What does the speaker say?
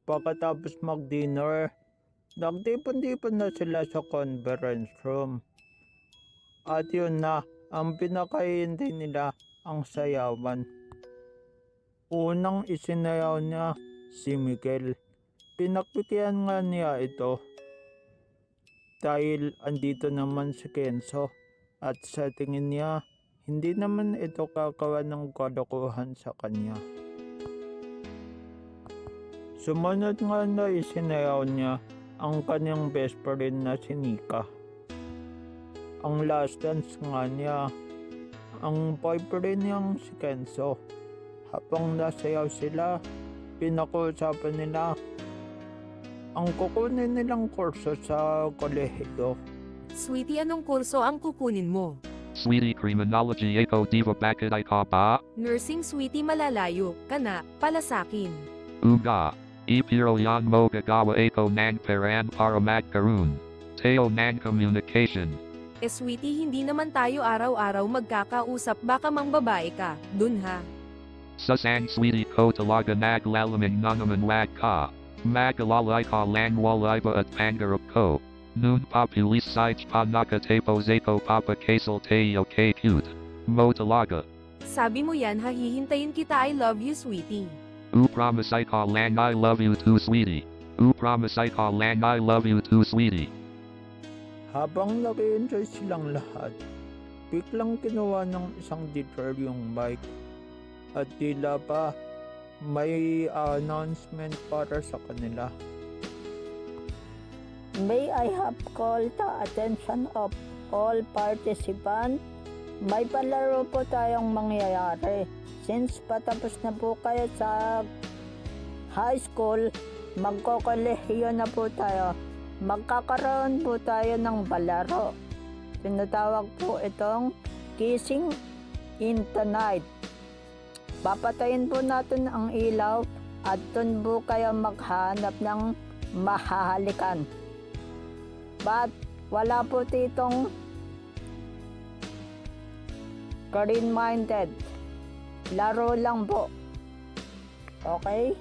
Pagkatapos mag-dinner, nagtipon-tipon na sila sa conference room. At yun na, ang pinakaintay nila ang sayawan. Unang isinayaw niya si Miguel. Pinakpikian nga niya ito dahil andito naman si Kenzo at sa tingin niya hindi naman ito kakawa ng kalokohan sa kanya. Sumunod nga na isinayaw niya ang kanyang best friend na si Nika. Ang last dance nga niya ang boyfriend niyang si Kenzo. Habang nasayaw sila, pinag-uusapan nila ang kukunin nilang kurso sa kolehiyo. Sweetie, anong kurso ang kukunin mo? Sweetie, criminology ako diva bakit ay ka ba? Nursing, sweetie, malalayo ka na pala sakin. Uga. Ipiro yan mo gagawa ako ng peran para magkaroon. Teo ng communication. Sweetie, hindi naman tayo araw-araw magkakausap, baka mang babae ka, dun ha. Sa sang sweetie ko talaga naglalamig na naman wag ka. Mag-alalay ka lang walay ba at pangarap ko. Noon papilis sides pa nakatapos ako papakasal tayo kay cute. Mo talaga. Sabi mo yan ha, hihintayin kita, I love you, sweetie. Promise I ka lang I love you too sweetie. Promise I ka lang I love you too sweetie. Habang nag-enjoy silang lahat, biglang kinuha ng isang teacher yung mic at tila pa may announcement para sa kanila. May I have called the attention of all participants? May palaro po tayong mangyayari. Since patapos na po kayo sa high school, magkokolehiyo na po tayo. Magkakaroon po tayo ng palaro. Tinatawag po itong Kissing in the Night. Papatayin po natin ang ilaw at dun po kayo maghanap ng mahahalikan. But wala po ditong green-minded. Laro lang po. Okay?